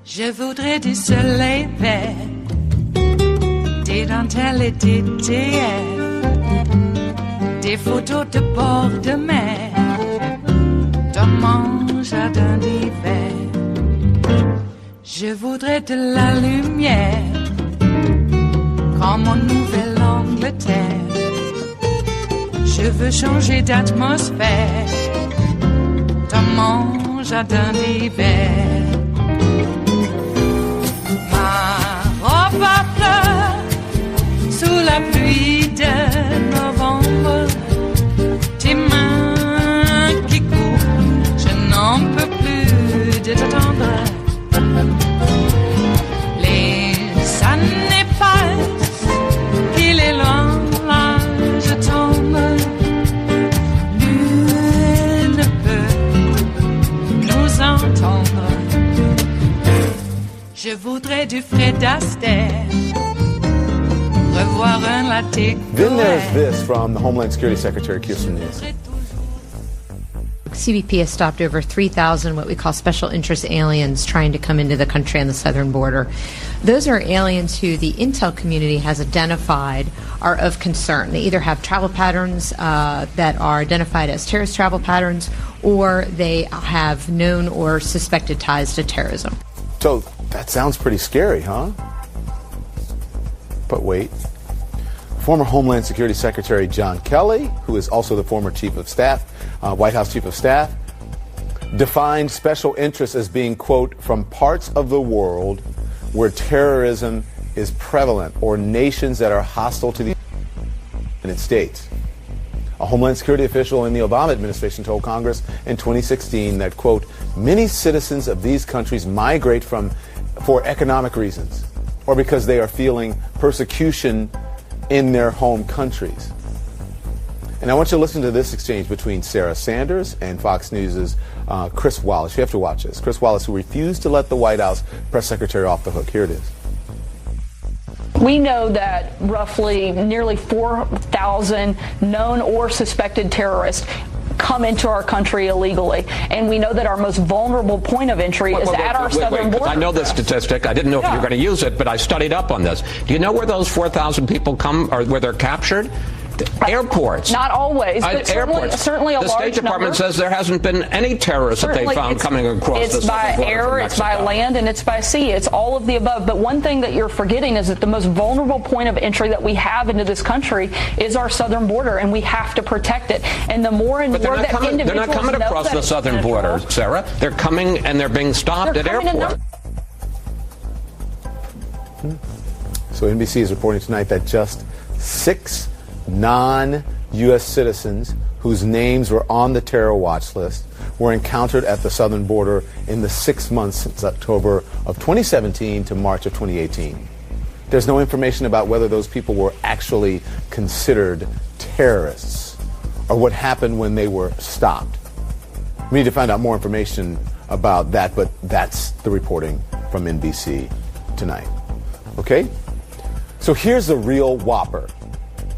Je voudrais du soleil vert, des dentelles et des théières, des photos de bord de mer, dans mon jardin d'hiver. Je voudrais de la lumière, comme en Nouvelle-Angleterre. Je veux changer d'atmosphère, dans mon jardin d'hiver. Ma fleur, sous la pluie de novembre, tes mains qui courent, je n'en peux plus de t'attendre. Les années passent, qu'il est loin, là je tombe. Nul ne peut nous entendre. Je voudrais du Fred Astaire, revoir un latte. Then there's this from the Homeland Security Secretary Kirsten Nielsen. CBP has stopped over 3,000 what we call special interest aliens trying to come into the country on the southern border. Those are aliens who the intel community has identified are of concern. They either have travel patterns that are identified as terrorist travel patterns, or they have known or suspected ties to terrorism. So that sounds pretty scary, huh? But wait. Former Homeland Security Secretary John Kelly, who is also the former Chief of Staff, White House Chief of Staff, defined special interests as being, quote, from parts of the world where terrorism is prevalent or nations that are hostile to the United States. A Homeland Security official in the Obama administration told Congress in 2016 that, quote, many citizens of these countries migrate for economic reasons or because they are feeling persecution in their home countries. And I want you to listen to this exchange between Sarah Sanders and Fox News' Chris Wallace. You have to watch this. Chris Wallace, who refused to let the White House press secretary off the hook. Here it is. We know that roughly nearly 4,000 known or suspected terrorists come into our country illegally. And we know that our most vulnerable point of entry is at our southern border. I know this statistic. I didn't know if you were going to use it, but I studied up on this. Do you know where those 4,000 people come, or where they're captured? Airports. Not always, but certainly a large number. The State Department says there hasn't been any terrorists that they found coming across the southern border. It's by air, it's by land, and it's by sea. It's all of the above. But one thing that you're forgetting is that the most vulnerable point of entry that we have into this country is our southern border, and we have to protect it. And the more and more that individuals they're not coming across the southern border, Sarah. They're coming and they're being stopped at airports. So NBC is reporting tonight that just 6 non-U.S. citizens whose names were on the terror watch list were encountered at the southern border in the 6 months since October of 2017 to March of 2018. There's no information about whether those people were actually considered terrorists or what happened when they were stopped. We need to find out more information about that, but that's the reporting from NBC tonight. Okay? So here's the real whopper.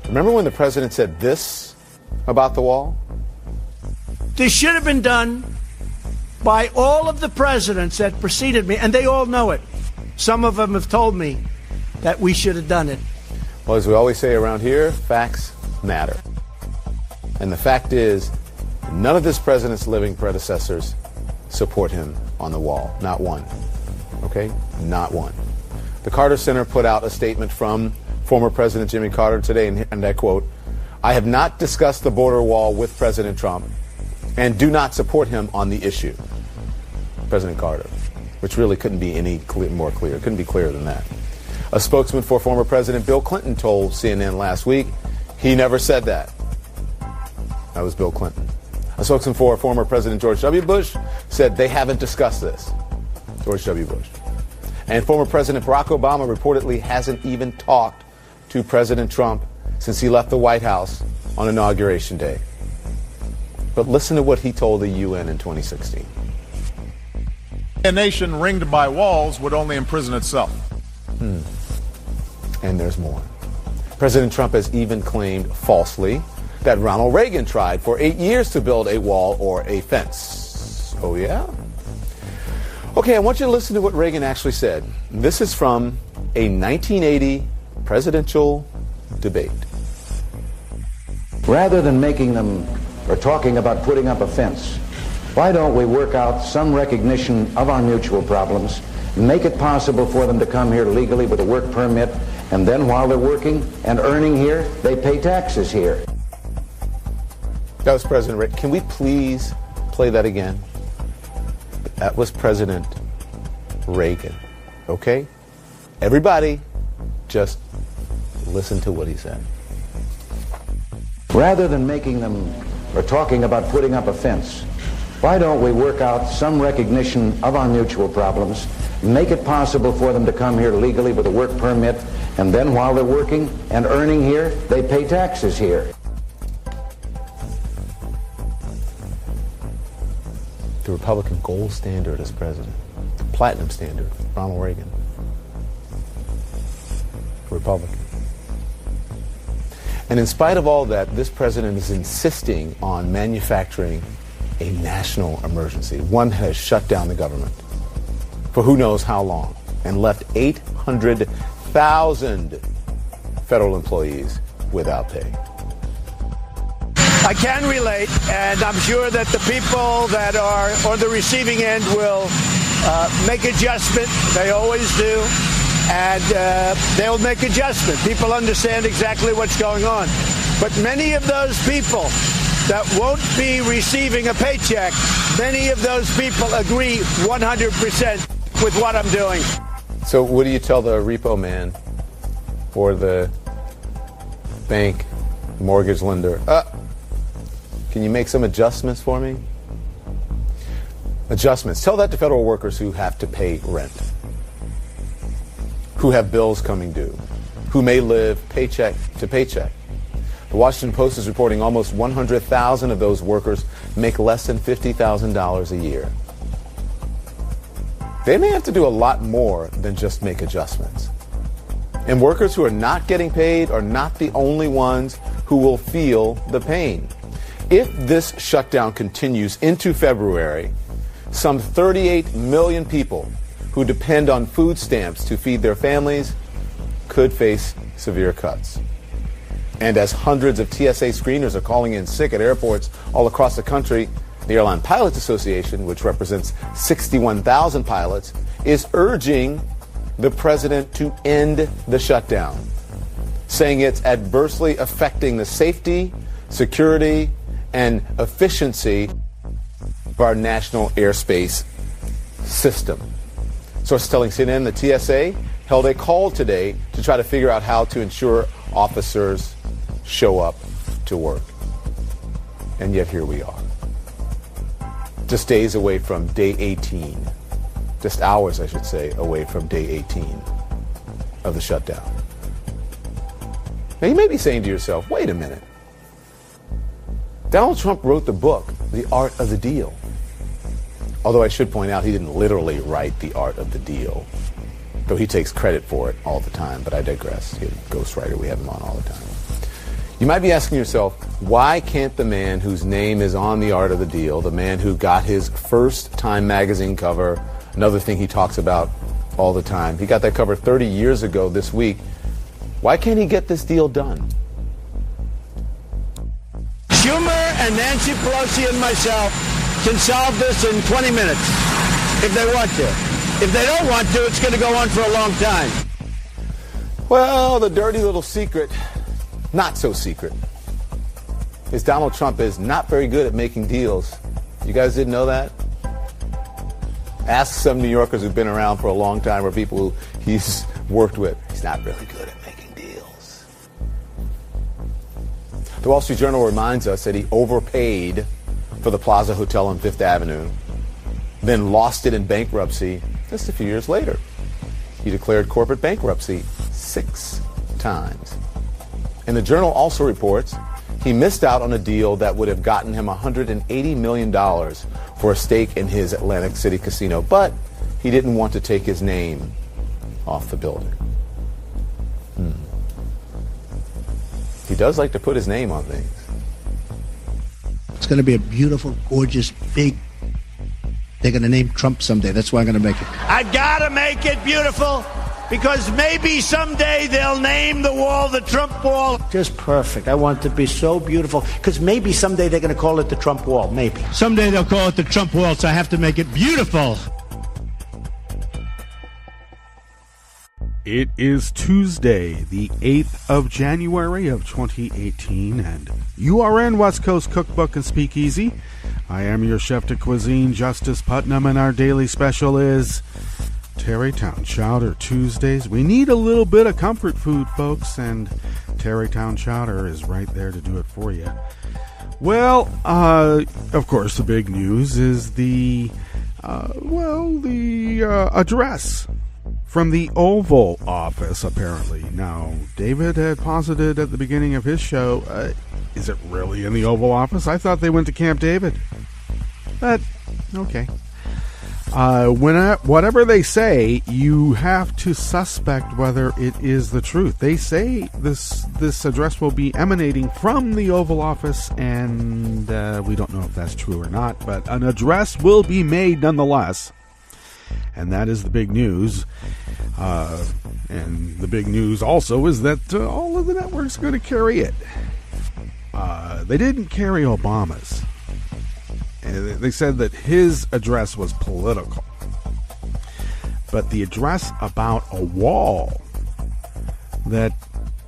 Remember when the president said this about the wall? This should have been done by all of the presidents that preceded me, and they all know it. Some of them have told me that we should have done it. Well, as we always say around here, facts matter. And the fact is, none of this president's living predecessors support him on the wall. Not one. Okay? Not one. The Carter Center put out a statement from former President Jimmy Carter today, and I quote, I have not discussed the border wall with President Trump and do not support him on the issue. President Carter, which really couldn't be any more clear. It couldn't be clearer than that. A spokesman for former President Bill Clinton told CNN last week he never said that. That was Bill Clinton. A spokesman for former President George W. Bush said they haven't discussed this. George W. Bush. And former President Barack Obama reportedly hasn't even talked to President Trump since he left the White House on Inauguration Day. But listen to what he told the UN in 2016. A nation ringed by walls would only imprison itself. And there's more. President Trump has even claimed falsely that Ronald Reagan tried for 8 years to build a wall or a fence. Oh, yeah? Okay, I want you to listen to what Reagan actually said. This is from a 1980 presidential debate. Rather than making them or talking about putting up a fence, why don't we work out some recognition of our mutual problems, make it possible for them to come here legally with a work permit, and then while they're working and earning here, they pay taxes here. That was President Reagan. Can we please play that again? That was President Reagan. Okay? Everybody, just listen to what he said. Rather than making them or talking about putting up a fence, why don't we work out some recognition of our mutual problems, make it possible for them to come here legally with a work permit, and then while they're working and earning here, they pay taxes here. The Republican gold standard as president. Platinum standard, Ronald Reagan. Republican. And in spite of all that, this president is insisting on manufacturing a national emergency. One has shut down the government for who knows how long and left 800,000 federal employees without pay. I can relate, and I'm sure that the people that are on the receiving end will make adjustment. They always do. And they'll make adjustment. People understand exactly what's going on. But many of those people that won't be receiving a paycheck, many of those people agree 100% with what I'm doing. So what do you tell the repo man or the bank mortgage lender? Can you make some adjustments for me? Adjustments. Tell that to federal workers who have to pay rent, who have bills coming due, who may live paycheck to paycheck. The Washington Post is reporting almost 100,000 of those workers make less than $50,000 a year. They may have to do a lot more than just make adjustments. And workers who are not getting paid are not the only ones who will feel the pain. If this shutdown continues into February, some 38 million people who depend on food stamps to feed their families could face severe cuts. And as hundreds of TSA screeners are calling in sick at airports all across the country, the Airline Pilots Association, which represents 61,000 pilots, is urging the president to end the shutdown, saying it's adversely affecting the safety, security, and efficiency of our national airspace system. Sources telling CNN the TSA held a call today to try to figure out how to ensure officers show up to work. And yet here we are. Just days away from day 18. Just hours, I should say, away from day 18 of the shutdown. Now you may be saying to yourself, wait a minute. Donald Trump wrote the book, The Art of the Deal. Although I should point out he didn't literally write The Art of the Deal, though he takes credit for it all the time, but I digress. He's a ghostwriter, we have him on all the time. You might be asking yourself, why can't the man whose name is on The Art of the Deal, the man who got his first Time magazine cover, another thing he talks about all the time, he got that cover 30 years ago this week, why can't he get this deal done? Schumer and Nancy Pelosi and myself can solve this in 20 minutes if they want to. If they don't want to, it's going to go on for a long time. Well, the dirty little secret, not so secret, is Donald Trump is not very good at making deals. You guys didn't know that? Ask some New Yorkers who've been around for a long time or people who he's worked with. He's not really good at making deals. The Wall Street Journal reminds us that he overpaid for the Plaza Hotel on Fifth Avenue, then lost it in bankruptcy just a few years later. He declared corporate bankruptcy 6 times. And the Journal also reports he missed out on a deal that would have gotten him $180 million for a stake in his Atlantic City casino, but he didn't want to take his name off the building. He does like to put his name on things. It's going to be a beautiful, gorgeous, big... They're going to name Trump someday. That's why I'm going to make it. I got to make it beautiful because maybe someday they'll name the wall the Trump wall. Just perfect. I want it to be so beautiful because maybe someday they're going to call it the Trump wall. Maybe. Someday they'll call it the Trump wall, so I have to make it beautiful. It is Tuesday, the 8th of January of 2018, and you are in West Coast Cookbook and Speakeasy. I am your chef de cuisine, Justice Putnam, and our daily special is Tarrytown Chowder Tuesdays. We need a little bit of comfort food, folks, and Tarrytown Chowder is right there to do it for you. Well, of course, the big news is the address from the Oval Office, apparently. Now, David had posited at the beginning of his show, is it really in the Oval Office? I thought they went to Camp David. But, okay. Whatever they say, you have to suspect whether it is the truth. They say this address will be emanating from the Oval Office, and we don't know if that's true or not, but an address will be made nonetheless. And that is the big news. And the big news also is that all of the networks are going to carry it. They didn't carry Obama's. And they said that his address was political. But the address about a wall that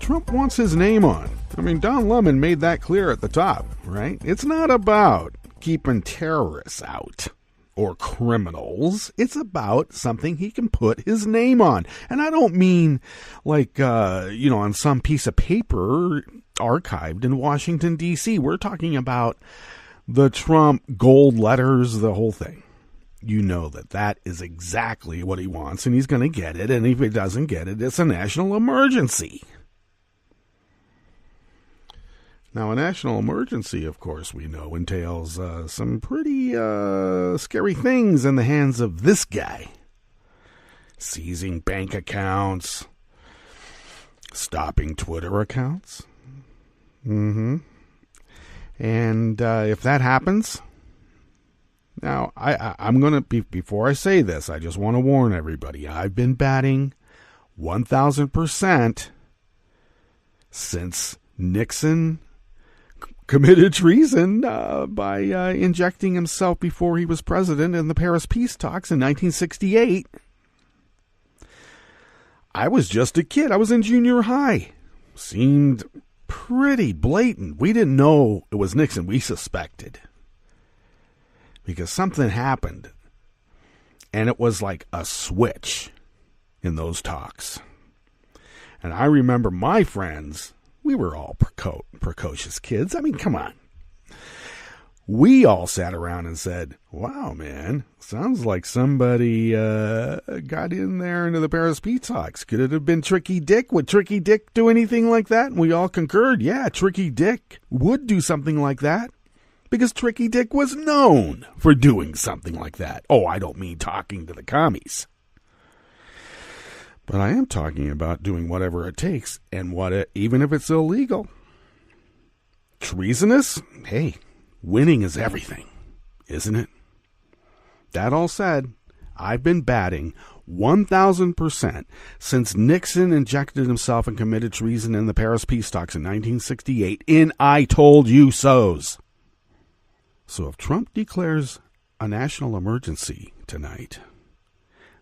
Trump wants his name on. I mean, Don Lemon made that clear at the top, right? It's not about keeping terrorists out or criminals. It's about something he can put his name on. And I don't mean like, on some piece of paper archived in Washington, D.C. We're talking about the Trump gold letters, the whole thing. You know that is exactly what he wants, and he's going to get it. And if he doesn't get it, it's a national emergency. Now, a national emergency, of course, we know entails some pretty scary things in the hands of this guy. Seizing bank accounts, stopping Twitter accounts. And if that happens, now, I'm going to, before I say this, I just want to warn everybody. I've been batting 1,000% since Nixon committed treason by injecting himself before he was president in the Paris peace talks in 1968. I was just a kid. I was in junior high. Seemed pretty blatant. We didn't know it was Nixon. We suspected. Because something happened. And it was like a switch in those talks. And I remember my friends, we were all precocious kids. I mean, come on. We all sat around and said, wow, man, sounds like somebody got in there into the Paris peace talks. Could it have been Tricky Dick? Would Tricky Dick do anything like that? And we all concurred, yeah, Tricky Dick would do something like that. Because Tricky Dick was known for doing something like that. Oh, I don't mean talking to the commies. But I am talking about doing whatever it takes, and even if it's illegal. Treasonous? Hey, winning is everything, isn't it? That all said, I've been batting 1,000% since Nixon injected himself and committed treason in the Paris peace talks in 1968 in I Told You So's. So if Trump declares a national emergency tonight,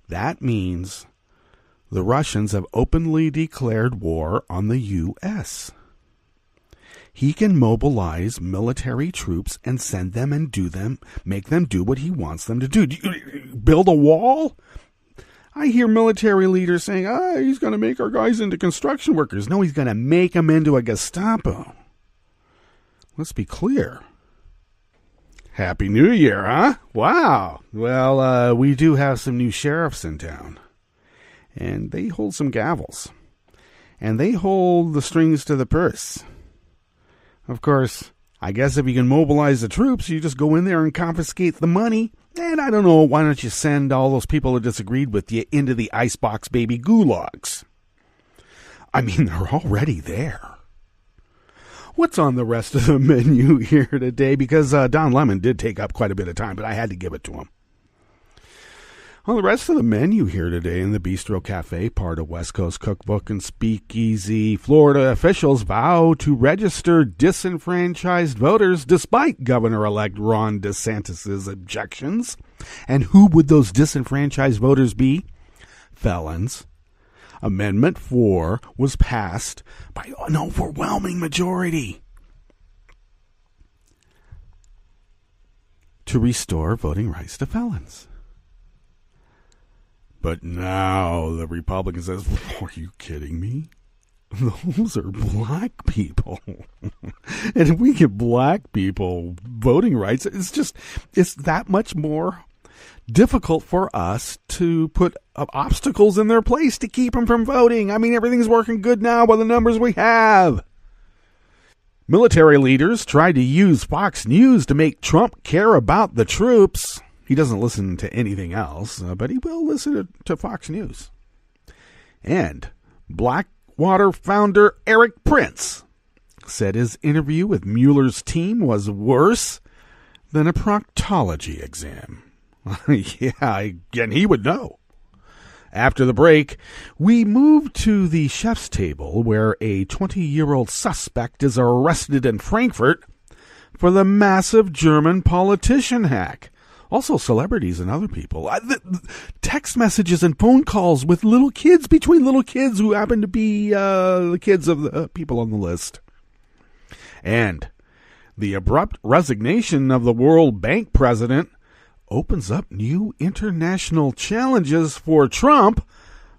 that means the Russians have openly declared war on the U.S. He can mobilize military troops and send them and make them do what he wants them to do. Build a wall? I hear military leaders saying, he's going to make our guys into construction workers. No, he's going to make them into a Gestapo. Let's be clear. Happy New Year, huh? Wow. Well, we do have some new sheriffs in town. And they hold some gavels. and they hold the strings to the purse. Of course, I guess if you can mobilize the troops, you just go in there and confiscate the money. And I don't know, why don't you send all those people who disagreed with you into the icebox baby gulags? I mean, they're already there. What's on the rest of the menu here today? Because Don Lemon did take up quite a bit of time, but I had to give it to him. On the rest of the menu here today in the Bistro Cafe, part of West Coast Cookbook and Speakeasy, Florida officials vow to register disenfranchised voters despite Governor-elect Ron DeSantis' objections. And who would those disenfranchised voters be? Felons. Amendment 4 was passed by an overwhelming majority to restore voting rights to felons. But now the Republican says, are you kidding me? Those are black people. And if we give black people voting rights, it's that much more difficult for us to put obstacles in their place to keep them from voting. I mean, everything's working good now by the numbers we have. Military leaders tried to use Fox News to make Trump care about the troops. He doesn't listen to anything else, but he will listen to Fox News. And Blackwater founder Erik Prince said his interview with Mueller's team was worse than a proctology exam. Yeah, and he would know. After the break, we move to the chef's table where a 20-year-old suspect is arrested in Frankfurt for the massive German politician hack. Also celebrities and other people. Text messages and phone calls with little kids, between little kids who happen to be the kids of the people on the list. And the abrupt resignation of the World Bank president opens up new international challenges for Trump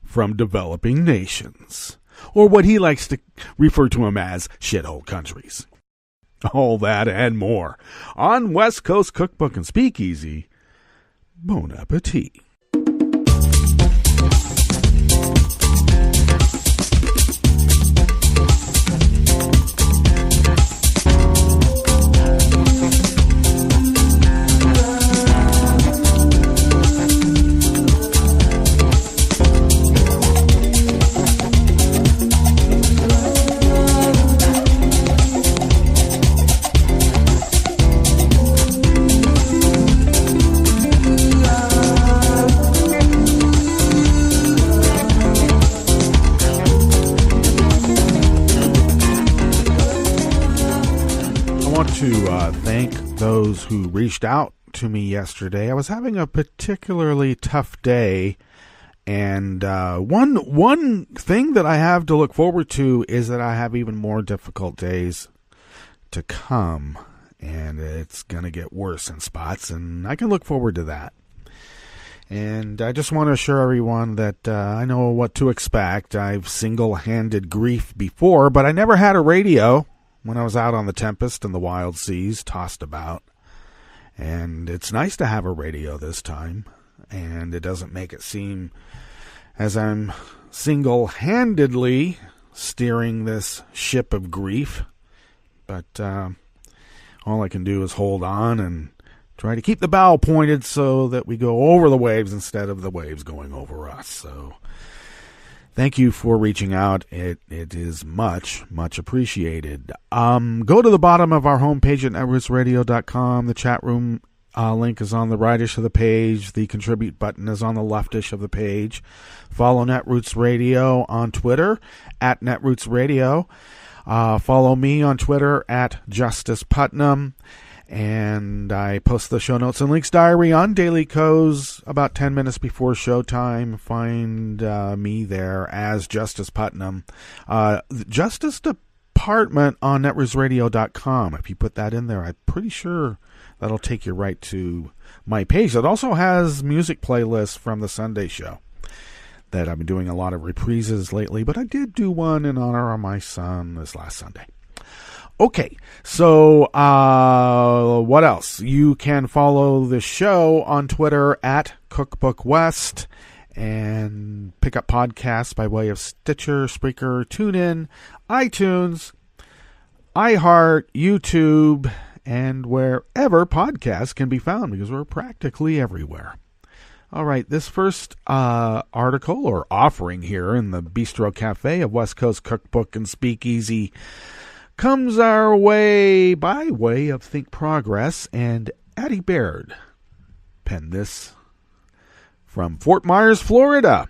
from developing nations, or what he likes to refer to them as shithole countries. All that and more on West Coast Cookbook and Speakeasy. Bon appetit. Thank those who reached out to me yesterday. I was having a particularly tough day, and one thing that I have to look forward to is that I have even more difficult days to come, and it's going to get worse in spots, and I can look forward to that. And I just want to assure everyone that I know what to expect. I've single-handed grief before, but I never had a radio when I was out on the Tempest and the wild seas, tossed about. And it's nice to have a radio this time, and it doesn't make it seem as I'm single-handedly steering this ship of grief. But all I can do is hold on and try to keep the bow pointed so that we go over the waves instead of the waves going over us. So thank you for reaching out. It is much, much appreciated. Go to the bottom of our homepage at netrootsradio.com. The chat room link is on the rightish of the page. The contribute button is on the leftish of the page. Follow Netroots Radio on Twitter at Netroots Radio. Follow me on Twitter at Justice Putnam. And I post the show notes and links diary on Daily Co's about 10 minutes before showtime. Find me there as Justice Putnam. Justice Department on netrootsradio.com. If you put that in there, I'm pretty sure that'll take you right to my page. It also has music playlists from the Sunday show that I've been doing a lot of reprises lately, but I did do one in honor of my son this last Sunday. Okay, so what else? You can follow the show on Twitter at Cookbook West, and pick up podcasts by way of Stitcher, Spreaker, TuneIn, iTunes, iHeart, YouTube, and wherever podcasts can be found, because we're practically everywhere. All right, this first article or offering here in the Bistro Cafe of West Coast Cookbook and Speakeasy comes our way by way of Think Progress, and Addie Baird penned this from Fort Myers, Florida.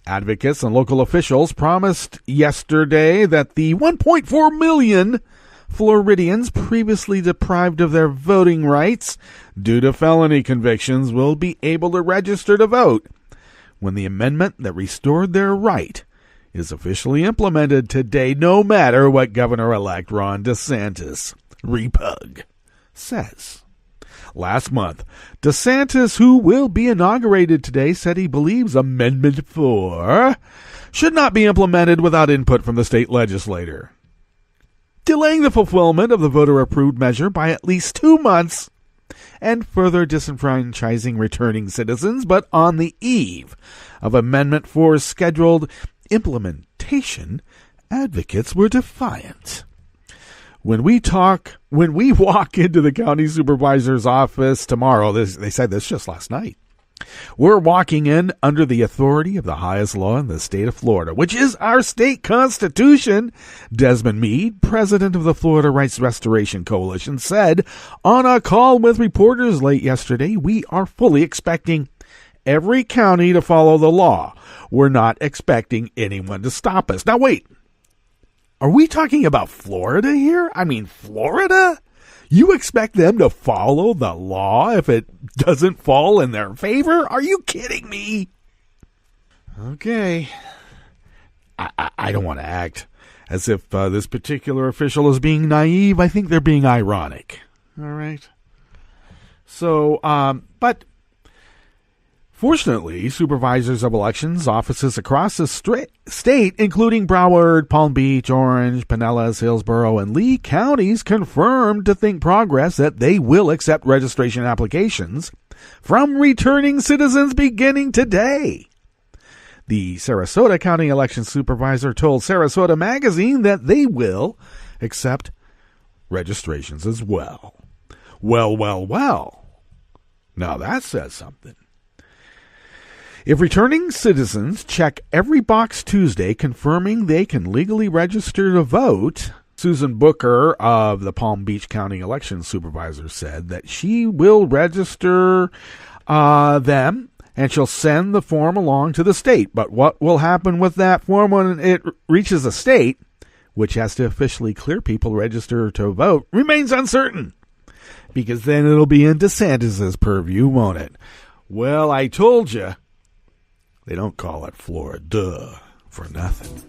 Advocates and local officials promised yesterday that the 1.4 million Floridians previously deprived of their voting rights due to felony convictions will be able to register to vote when the amendment that restored their right is officially implemented today, no matter what Governor-elect Rod DeSantis, Repug, says. Last month, DeSantis, who will be inaugurated today, said he believes Amendment 4 should not be implemented without input from the state legislature, delaying the fulfillment of the voter-approved measure by at least 2 months and further disenfranchising returning citizens. But on the eve of Amendment 4's scheduled implementation, advocates were defiant. When we walk into the county supervisor's office tomorrow, they said this just last night, we're walking in under the authority of the highest law in the state of Florida, which is our state constitution, Desmond Meade, president of the Florida Rights Restoration Coalition, said on a call with reporters late yesterday, we are fully expecting every county to follow the law. We're not expecting anyone to stop us. Now, wait. Are we talking about Florida here? I mean, Florida? You expect them to follow the law if it doesn't fall in their favor? Are you kidding me? Okay. I don't want to act as if this particular official is being naive. I think they're being ironic. All right. So, but fortunately, supervisors of elections offices across the state, including Broward, Palm Beach, Orange, Pinellas, Hillsborough, and Lee counties, confirmed to Think Progress that they will accept registration applications from returning citizens beginning today. The Sarasota County election supervisor told Sarasota Magazine that they will accept registrations as well. Well. Now that says something. If returning citizens check every box Tuesday confirming they can legally register to vote, Susan Booker of the Palm Beach County election supervisor said that she will register them and she'll send the form along to the state. But what will happen with that form when it reaches the state, which has to officially clear people register to vote, remains uncertain. Because then it'll be in DeSantis' purview, won't it? Well, I told you. They don't call it Florida for nothing.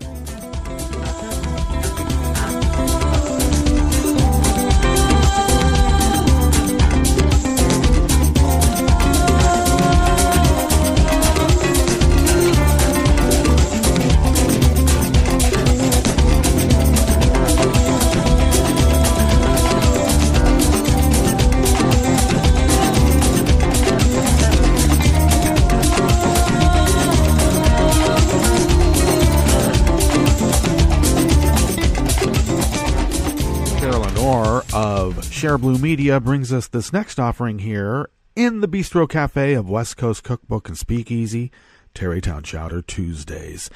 Of Share Blue Media brings us this next offering here in the Bistro Cafe of West Coast Cookbook and Speakeasy, Tarrytown Chowder Tuesdays.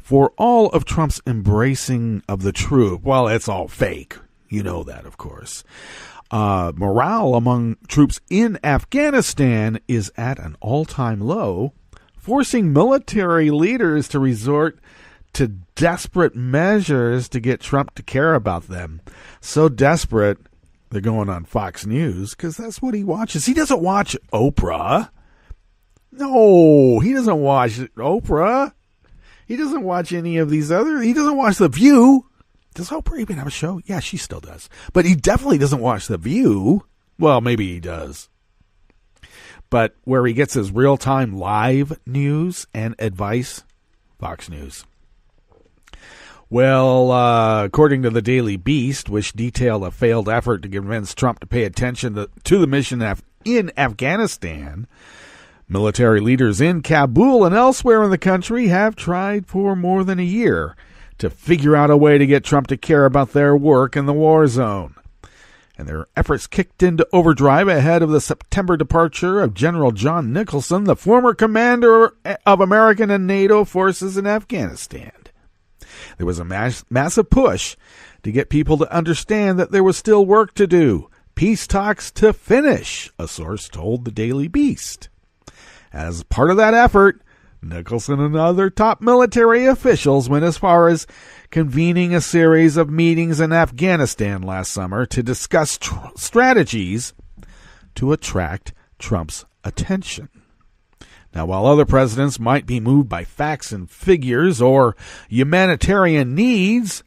For all of Trump's embracing of the troop, well, it's all fake. You know that, of course. Morale among troops in Afghanistan is at an all-time low, forcing military leaders to resort to desperate measures to get Trump to care about them. So desperate, they're going on Fox News because that's what he watches. He doesn't watch Oprah. No, he doesn't watch Oprah. He doesn't watch any of these other. He doesn't watch The View. Does Oprah even have a show? Yeah, she still does. But he definitely doesn't watch The View. Well, maybe he does. But where he gets his real-time live news and advice, Fox News. Well, according to the Daily Beast, which detailed a failed effort to convince Trump to pay attention to the mission in Afghanistan, Military leaders in Kabul and elsewhere in the country have tried for more than a year to figure out a way to get Trump to care about their work in the war zone. And their efforts kicked into overdrive ahead of the September departure of General John Nicholson, the former commander of American and NATO forces in Afghanistan. There was a massive push to get people to understand that there was still work to do. Peace talks to finish, a source told the Daily Beast. As part of that effort, Nicholson and other top military officials went as far as convening a series of meetings in Afghanistan last summer to discuss strategies to attract Trump's attention. Now, while other presidents might be moved by facts and figures or humanitarian needs,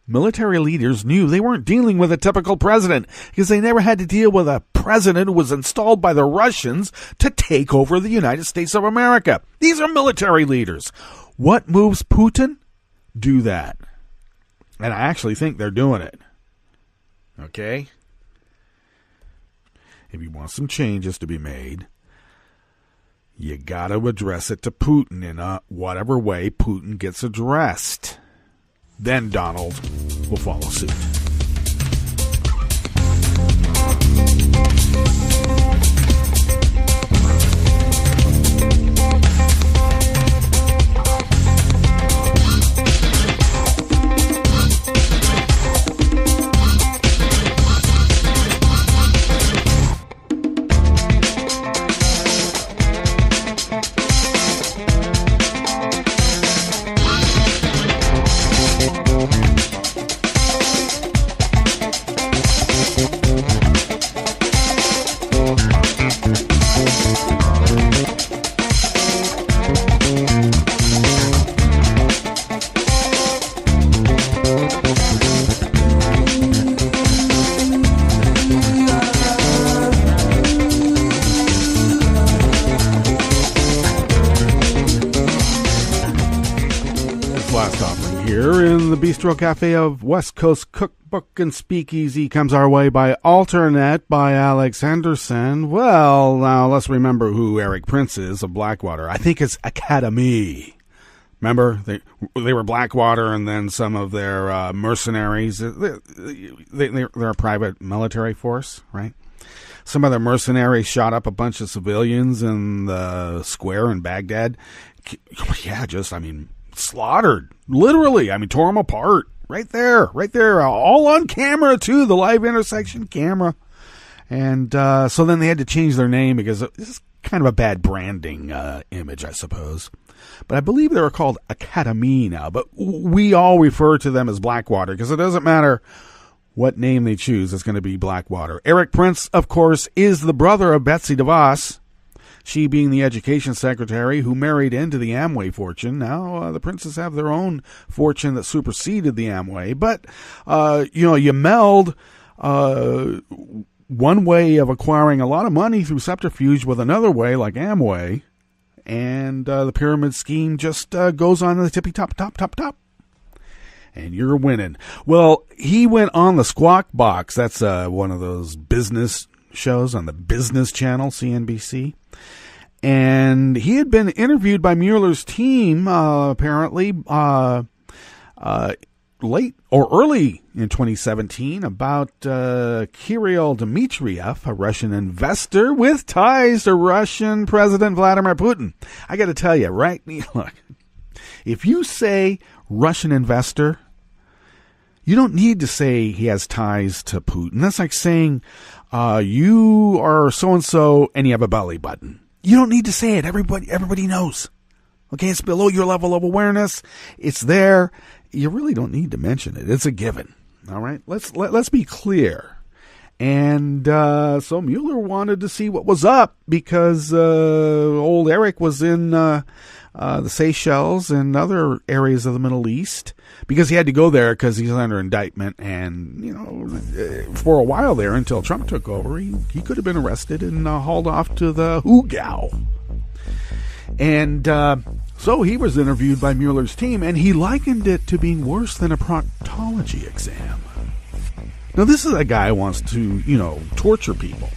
military leaders knew they weren't dealing with a typical president because they never had to deal with a president who was installed by the Russians to take over the United States of America. These are military leaders. What moves Putin? Do that. And I actually think they're doing it. Okay? If you want some changes to be made, you got to address it to Putin in whatever way Putin gets addressed. Then Donald will follow suit. Bistro Cafe of West Coast Cookbook and Speakeasy comes our way by Alternate by Alex Henderson. Well, now let's remember who Erik Prince is of Blackwater. I think it's Academy. Remember, they were Blackwater, and then some of their mercenaries. They're a private military force, right? Some of their mercenaries shot up a bunch of civilians in the square in Baghdad. Yeah, slaughtered. Literally, tore them apart. Right there. All on camera, too. The live intersection camera. And so then they had to change their name because it's kind of a bad branding image, I suppose. But I believe they were called Academy now. But we all refer to them as Blackwater because it doesn't matter what name they choose. It's going to be Blackwater. Erik Prince, of course, is the brother of Betsy DeVos. She being the education secretary who married into the Amway fortune. Now, the Princes have their own fortune that superseded the Amway. But, you meld one way of acquiring a lot of money through subterfuge with another way, like Amway, and the pyramid scheme just goes on to the tippy top. And you're winning. Well, he went on the Squawk Box. That's one of those business shows on the Business Channel, CNBC. And he had been interviewed by Mueller's team, apparently, late or early in 2017 about Kirill Dmitriev, a Russian investor with ties to Russian President Vladimir Putin. I got to tell you, right? Look, if you say Russian investor, you don't need to say he has ties to Putin. That's like saying you are so-and-so and you have a belly button. You don't need to say it. Everybody knows. Okay, it's below your level of awareness. It's there. You really don't need to mention it. It's a given. All right, let's be clear. And so Mueller wanted to see what was up because old Erik was in the Seychelles and other areas of the Middle East because he had to go there because he's under indictment. And, for a while there until Trump took over, he could have been arrested and hauled off to the Hugao. And so he was interviewed by Mueller's team, and he likened it to being worse than a proctology exam. Now, this is a guy who wants to, torture people.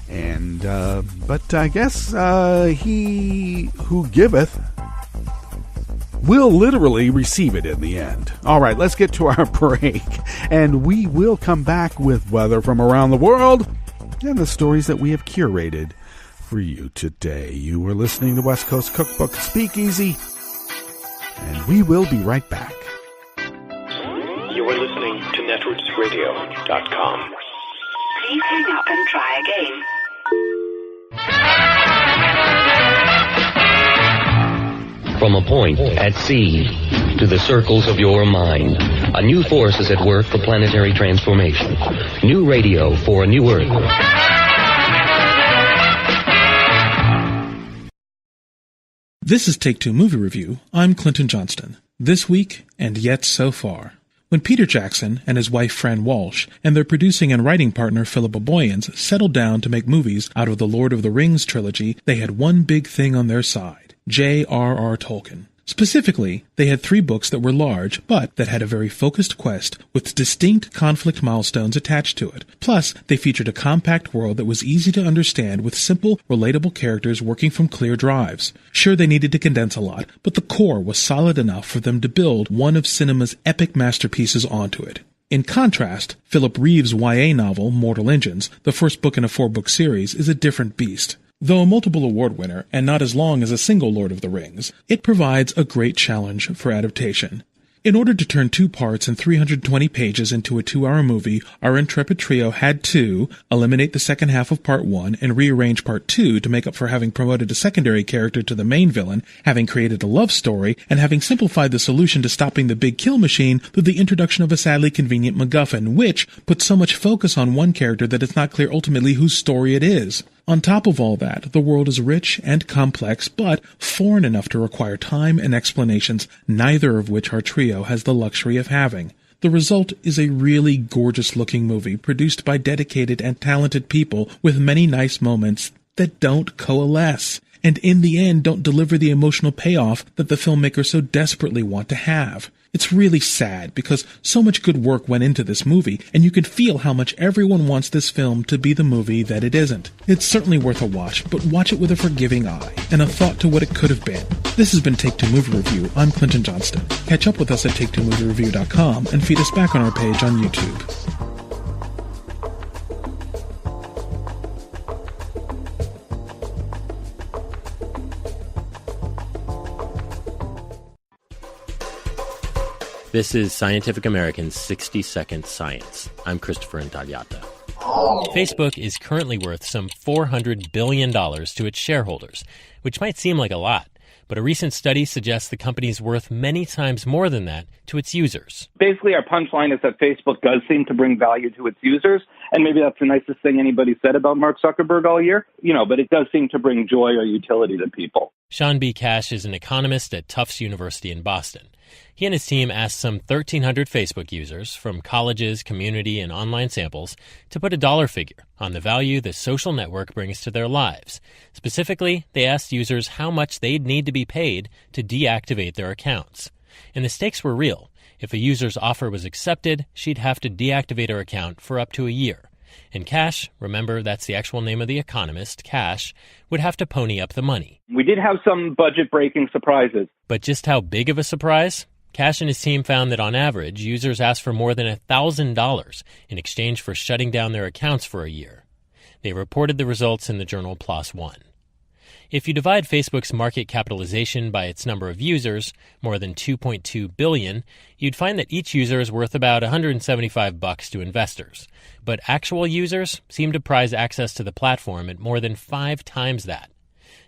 And, but I guess, he who giveth will literally receive it in the end. All right, let's get to our break, and we will come back with weather from around the world and the stories that we have curated for you today. You are listening to West Coast Cookbook Speakeasy, and we will be right back. You are listening to netrootsradio.com. Please hang up and try again. From a point at sea to the circles of your mind, a new force is at work for planetary transformation. New radio for a new Earth. This is Take Two Movie Review. I'm Clinton Johnston. This week, and yet so far. When Peter Jackson and his wife Fran Walsh and their producing and writing partner Philip Aboyans settled down to make movies out of the Lord of the Rings trilogy, they had one big thing on their side: J.R.R. Tolkien. Specifically, they had 3 books that were large, but that had a very focused quest with distinct conflict milestones attached to it. Plus, they featured a compact world that was easy to understand with simple, relatable characters working from clear drives. Sure, they needed to condense a lot, but the core was solid enough for them to build one of cinema's epic masterpieces onto it. In contrast, Philip Reeves' YA novel, Mortal Engines, the first book in a 4-book series, is a different beast. Though a multiple award winner, and not as long as a single Lord of the Rings, it provides a great challenge for adaptation. In order to turn 2 parts and 320 pages into a 2-hour movie, our intrepid trio had to eliminate the second half of Part 1 and rearrange Part 2 to make up for having promoted a secondary character to the main villain, having created a love story, and having simplified the solution to stopping the big kill machine through the introduction of a sadly convenient MacGuffin, which puts so much focus on one character that it's not clear ultimately whose story it is. On top of all that, the world is rich and complex, but foreign enough to require time and explanations, neither of which our trio has the luxury of having. The result is a really gorgeous-looking movie produced by dedicated and talented people with many nice moments that don't coalesce, and in the end don't deliver the emotional payoff that the filmmakers so desperately want to have. It's really sad because so much good work went into this movie, and you can feel how much everyone wants this film to be the movie that it isn't. It's certainly worth a watch, but watch it with a forgiving eye and a thought to what it could have been. This has been Take Two Movie Review. I'm Clinton Johnston. Catch up with us at take2moviereview.com and feed us back on our page on YouTube. This is Scientific American's 60-Second Science. I'm Christopher Intagliata. Facebook is currently worth some $400 billion to its shareholders, which might seem like a lot, but a recent study suggests the company's worth many times more than that to its users. Basically, our punchline is that Facebook does seem to bring value to its users, and maybe that's the nicest thing anybody said about Mark Zuckerberg all year, but it does seem to bring joy or utility to people. Sean B. Cash is an economist at Tufts University in Boston. He and his team asked some 1,300 Facebook users from colleges, community, and online samples to put a dollar figure on the value the social network brings to their lives. Specifically, they asked users how much they'd need to be paid to deactivate their accounts. And the stakes were real. If a user's offer was accepted, she'd have to deactivate her account for up to a year. And Cash, remember that's the actual name of the economist, Cash, would have to pony up the money. We did have some budget-breaking surprises. But just how big of a surprise? Cash and his team found that on average, users asked for more than $1,000 in exchange for shutting down their accounts for a year. They reported the results in the journal PLOS ONE. If you divide Facebook's market capitalization by its number of users, more than 2.2 billion, you'd find that each user is worth about $175 to investors. But actual users seem to prize access to the platform at more than 5 times that.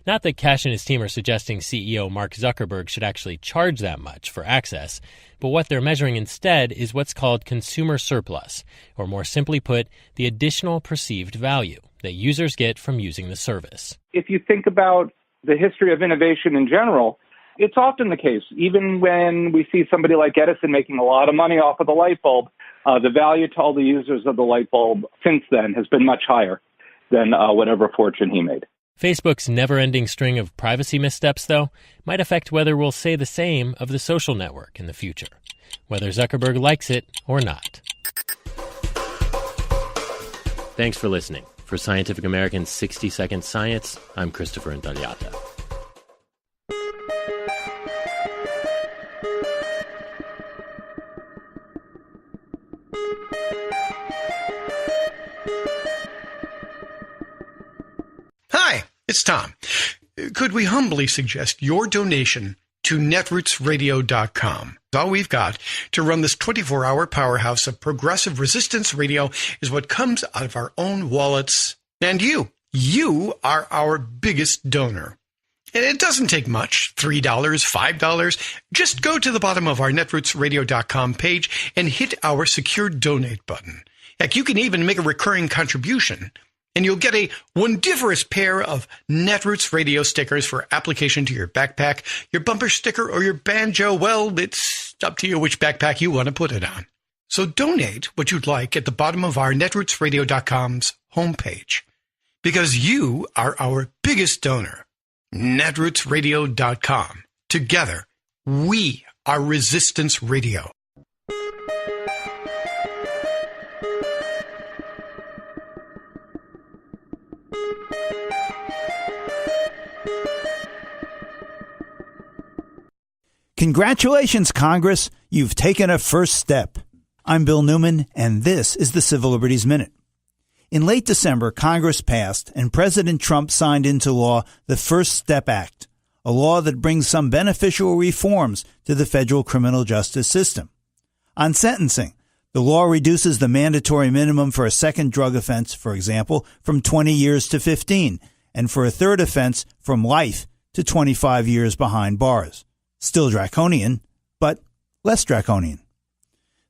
Not that Cash and his team are suggesting CEO Mark Zuckerberg should actually charge that much for access, but what they're measuring instead is what's called consumer surplus, or more simply put, the additional perceived value that users get from using the service. If you think about the history of innovation in general, it's often the case, even when we see somebody like Edison making a lot of money off of the light bulb, the value to all the users of the light bulb since then has been much higher than whatever fortune he made. Facebook's never-ending string of privacy missteps, though, might affect whether we'll say the same of the social network in the future, whether Zuckerberg likes it or not. Thanks for listening. For Scientific American's 60 Second Science, I'm Christopher Intagliata. Hi, it's Tom. Could we humbly suggest your donation to netrootsradio.com? All we've got to run this 24-hour powerhouse of progressive resistance radio is what comes out of our own wallets. And you are our biggest donor. And it doesn't take much, $3, $5. Just go to the bottom of our netrootsradio.com page and hit our secure donate button. Heck, you can even make a recurring contribution, and you'll get a wondiferous pair of Netroots radio stickers for application to your backpack, your bumper sticker, or your banjo. Well, it's up to you which backpack you want to put it on. So donate what you'd like at the bottom of our netrootsradio.com's homepage, because you are our biggest donor. netrootsradio.com. Together, we are Resistance Radio. Congratulations, Congress. You've taken a first step. I'm Bill Newman, and this is the Civil Liberties Minute. In late December, Congress passed and President Trump signed into law the First Step Act, a law that brings some beneficial reforms to the federal criminal justice system. On sentencing, the law reduces the mandatory minimum for a second drug offense, for example, from 20 years to 15, and for a third offense from life to 25 years behind bars. Still draconian, but less draconian.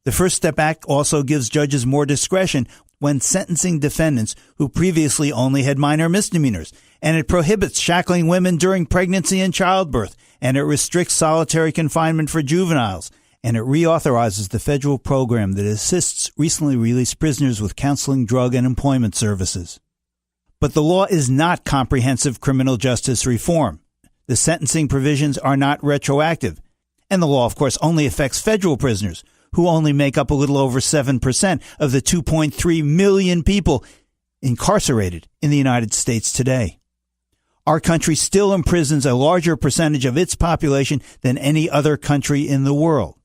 The First Step Act also gives judges more discretion when sentencing defendants who previously only had minor misdemeanors, and it prohibits shackling women during pregnancy and childbirth, and it restricts solitary confinement for juveniles, and it reauthorizes the federal program that assists recently released prisoners with counseling, drug, and employment services. But the law is not comprehensive criminal justice reform. The sentencing provisions are not retroactive. And the law, of course, only affects federal prisoners, who only make up a little over 7% of the 2.3 million people incarcerated in the United States today. Our country still imprisons a larger percentage of its population than any other country in the world.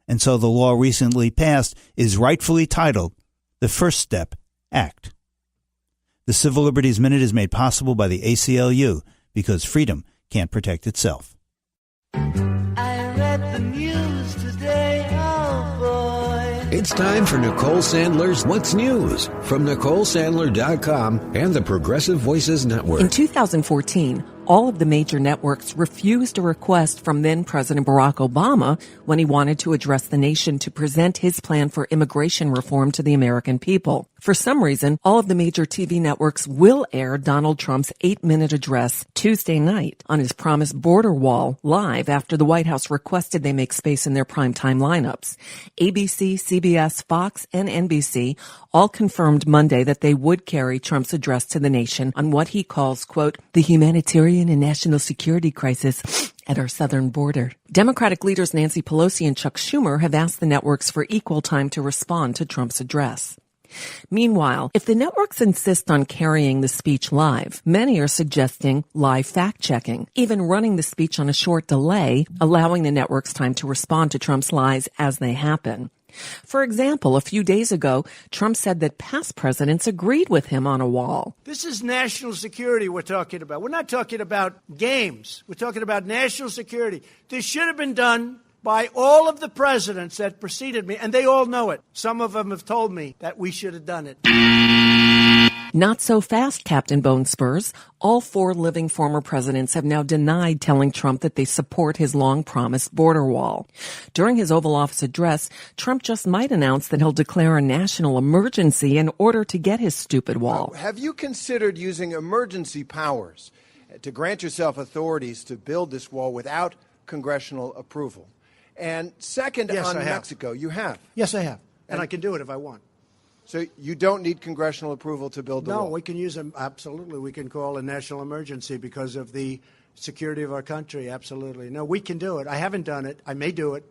And so the law recently passed is rightfully titled the First Step Act. The Civil Liberties Minute is made possible by the ACLU, because freedom can't protect itself. I read the news today, oh boy. It's time for Nicole Sandler's What's News from NicoleSandler.com and the Progressive Voices Network. In 2014, all of the major networks refused a request from then-President Barack Obama when he wanted to address the nation to present his plan for immigration reform to the American people. For some reason, all of the major TV networks will air Donald Trump's 8-minute address Tuesday night on his promised border wall live after the White House requested they make space in their primetime lineups. ABC, CBS, Fox, and NBC all confirmed Monday that they would carry Trump's address to the nation on what he calls, quote, the humanitarian and national security crisis at our southern border. Democratic leaders Nancy Pelosi and Chuck Schumer have asked the networks for equal time to respond to Trump's address. Meanwhile, if the networks insist on carrying the speech live, many are suggesting live fact-checking, even running the speech on a short delay, allowing the networks time to respond to Trump's lies as they happen. For example, a few days ago, Trump said that past presidents agreed with him on a wall. This is national security we're talking about. We're not talking about games. We're talking about national security. This should have been done by all of the presidents that preceded me, and they all know it. Some of them have told me that we should have done it. Not so fast, Captain Bone Spurs. All 4 living former presidents have now denied telling Trump that they support his long-promised border wall. During his Oval Office address, Trump just might announce that he'll declare a national emergency in order to get his stupid wall. Have you considered using emergency powers to grant yourself authorities to build this wall without congressional approval? And second, yes, on I have. Mexico, you have? Yes, I have. And I can do it if I want. So you don't need congressional approval to build the wall? No, we can use them. Absolutely. We can call a national emergency because of the security of our country. Absolutely. No, we can do it. I haven't done it. I may do it.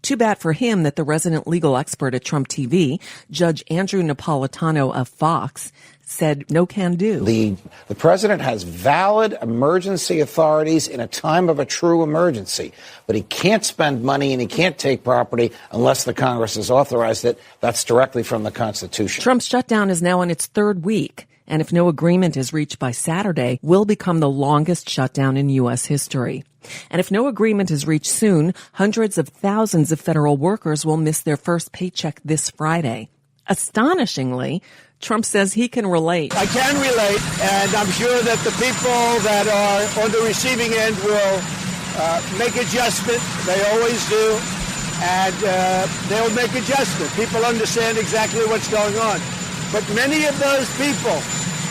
Too bad for him that the resident legal expert at Trump TV, Judge Andrew Napolitano of Fox, said no can do. The president has valid emergency authorities in a time of a true emergency, but he can't spend money and he can't take property unless the Congress has authorized it. That's directly from the Constitution. Trump's shutdown is now in its third week, and if no agreement is reached by Saturday, will become the longest shutdown in U.S. history. And if no agreement is reached soon, hundreds of thousands of federal workers will miss their first paycheck this Friday. Astonishingly, Trump says he can relate. I can relate, and I'm sure that the people that are on the receiving end will make adjustment. They always do, and they'll make adjustment. People understand exactly what's going on. But many of those people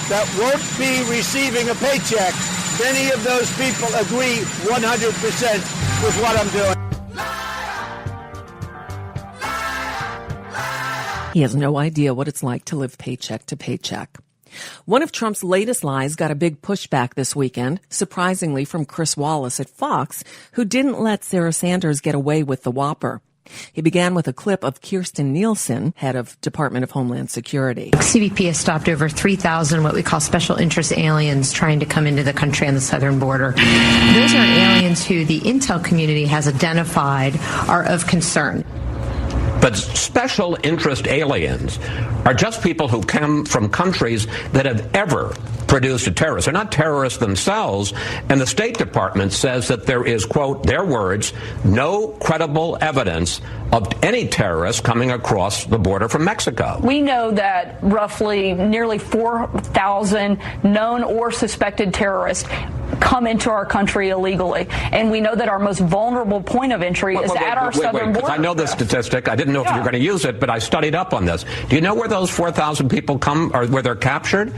that won't be receiving a paycheck, many of those people agree 100% with what I'm doing. He has no idea what it's like to live paycheck to paycheck. One of Trump's latest lies got a big pushback this weekend, surprisingly from Chris Wallace at Fox, who didn't let Sarah Sanders get away with the whopper. He began with a clip of Kirstjen Nielsen, head of Department of Homeland Security. CBP has stopped over 3,000 what we call special interest aliens trying to come into the country on the southern border. Those are aliens who the intel community has identified are of concern. But special interest aliens are just people who come from countries that have ever produced a terrorist. They're not terrorists themselves, and the State Department says that there is, quote, their words, no credible evidence of any terrorists coming across the border from Mexico. We know that roughly nearly 4,000 known or suspected terrorists come into our country illegally. And we know that our most vulnerable point of entry is at our southern border. I know this statistic. I didn't know if you were going to use it, but I studied up on this. Do you know where those 4,000 people come, or where they're captured?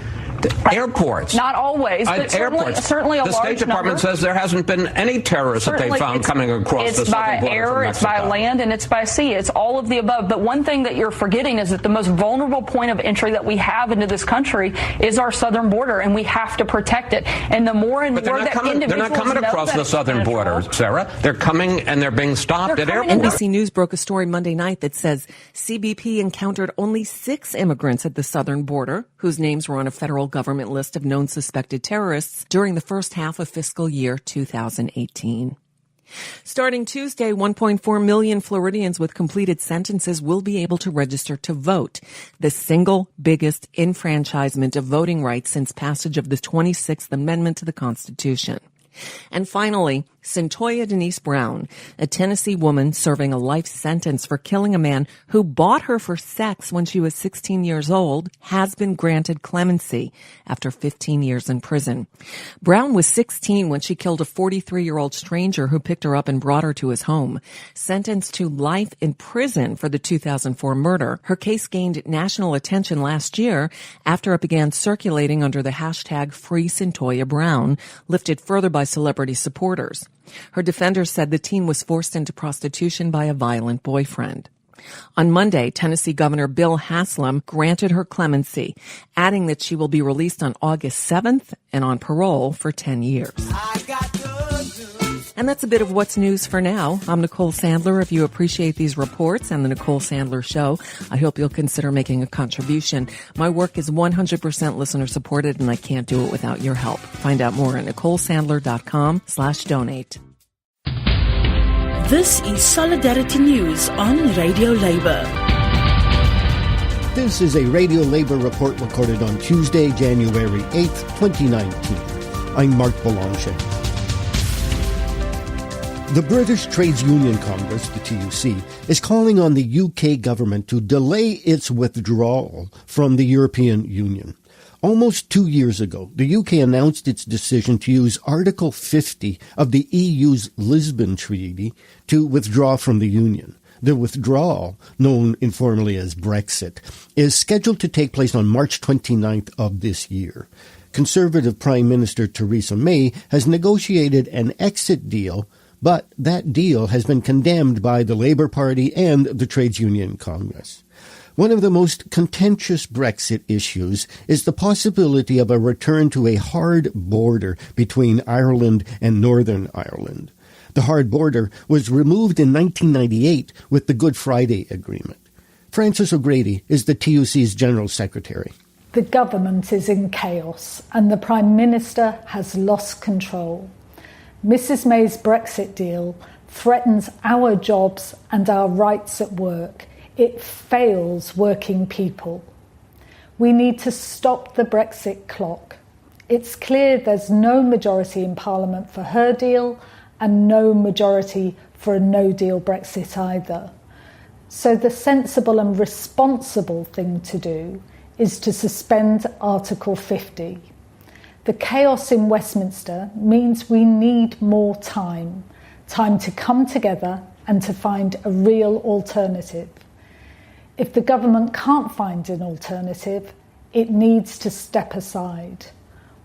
Airports. Not always, but certainly a large number. The State Department says there hasn't been any terrorists that they found coming across the southern border from Mexico. It's by air, it's by land, and it's by sea. It's all of the above. But one thing that you're forgetting is that the most vulnerable point of entry that we have into this country is our southern border, and we have to protect it. And the more and more that individuals they're not coming across the southern border, Sarah. They're coming and they're being stopped at airports. NBC News broke a story Monday night that says CBP encountered only 6 immigrants at the southern border whose names were on a federal government list of known suspected terrorists during the first half of fiscal year 2018. Starting Tuesday, 1.4 million Floridians with completed sentences will be able to register to vote, the single biggest enfranchisement of voting rights since passage of the 26th Amendment to the Constitution. And finally, Cyntoia Denise Brown, a Tennessee woman serving a life sentence for killing a man who bought her for sex when she was 16 years old, has been granted clemency after 15 years in prison. Brown was 16 when she killed a 43-year-old stranger who picked her up and brought her to his home. Sentenced to life in prison for the 2004 murder, her case gained national attention last year after it began circulating under the hashtag #FreeCyntoiaBrown, lifted further by celebrity supporters. Her defenders said the teen was forced into prostitution by a violent boyfriend. On Monday, Tennessee Governor Bill Haslam granted her clemency, adding that she will be released on August 7th and on parole for 10 years. And that's a bit of what's news for now. I'm Nicole Sandler. If you appreciate these reports and the Nicole Sandler Show, I hope you'll consider making a contribution. My work is 100% listener supported, and I can't do it without your help. Find out more at NicoleSandler.com/donate. This is Solidarity News on Radio Labour. This is a Radio Labour report recorded on Tuesday, January 8th, 2019. I'm Mark Boulanger. The British Trades Union Congress, the TUC, is calling on the UK government to delay its withdrawal from the European Union. Almost 2 years ago, the UK announced its decision to use Article 50 of the EU's Lisbon Treaty to withdraw from the Union. The withdrawal, known informally as Brexit, is scheduled to take place on March 29th of this year. Conservative Prime Minister Theresa May has negotiated an exit deal, but that deal has been condemned by the Labour Party and the Trades Union Congress. One of the most contentious Brexit issues is the possibility of a return to a hard border between Ireland and Northern Ireland. The hard border was removed in 1998 with the Good Friday Agreement. Frances O'Grady is the TUC's General Secretary. The government is in chaos and the Prime Minister has lost control. Mrs May's Brexit deal threatens our jobs and our rights at work. It fails working people. We need to stop the Brexit clock. It's clear there's no majority in Parliament for her deal and no majority for a no-deal Brexit either. So the sensible and responsible thing to do is to suspend Article 50. The chaos in Westminster means we need more time to come together and to find a real alternative. If the government can't find an alternative, it needs to step aside.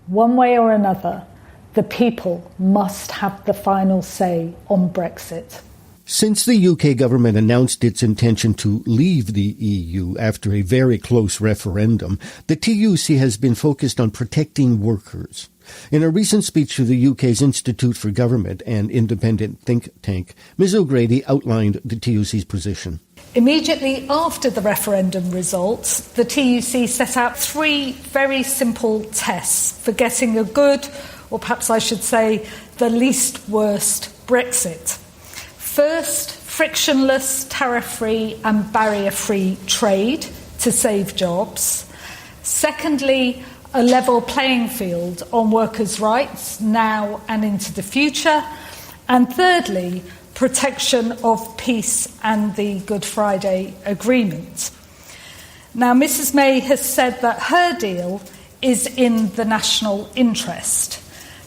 One way or another, the people must have the final say on Brexit. Since the UK government announced its intention to leave the EU after a very close referendum, the TUC has been focused on protecting workers. In a recent speech to the UK's Institute for Government, an independent think tank, Ms O'Grady outlined the TUC's position. Immediately after the referendum results, the TUC set out 3 very simple tests for getting a good, or perhaps I should say, the least worst Brexit. First, frictionless, tariff-free and barrier-free trade to save jobs. Secondly, a level playing field on workers' rights now and into the future. And thirdly, protection of peace and the Good Friday Agreement. Now, Mrs May has said that her deal is in the national interest.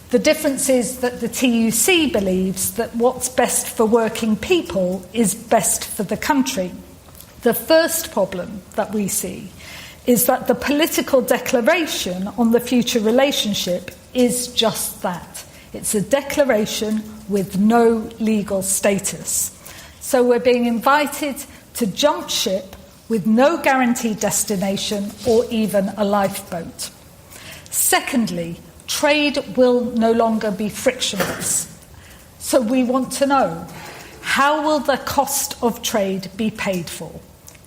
The difference is that the TUC believes that what's best for working people is best for the country. The first problem that we see is that the political declaration on the future relationship is just that. It's a declaration with no legal status. So we're being invited to jump ship with no guaranteed destination or even a lifeboat. Secondly, trade will no longer be frictionless. So we want to know, how will the cost of trade be paid for?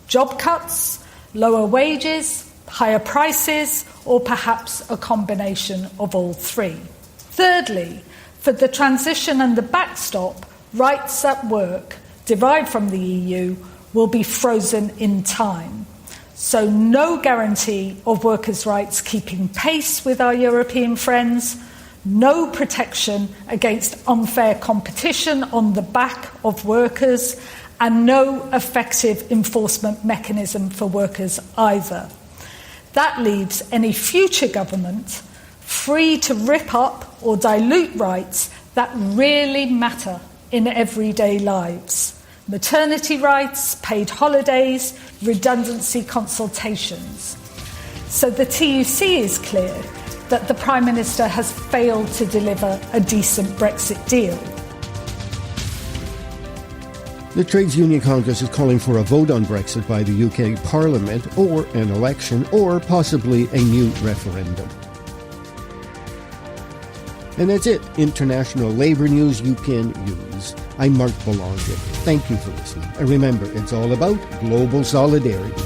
Job cuts, lower wages, higher prices, or perhaps a combination of all 3? Thirdly, for the transition and the backstop, rights at work derived from the EU will be frozen in time. So no guarantee of workers' rights keeping pace with our European friends, no protection against unfair competition on the back of workers, and no effective enforcement mechanism for workers either. That leaves any future government free to rip up or dilute rights that really matter in everyday lives. Maternity rights, paid holidays, redundancy consultations. So the TUC is clear that the Prime Minister has failed to deliver a decent Brexit deal. The Trades Union Congress is calling for a vote on Brexit by the UK Parliament, or an election, or possibly a new referendum. And that's it. International labor news you can use. I'm Mark Belanger. Thank you for listening. And remember, it's all about global solidarity.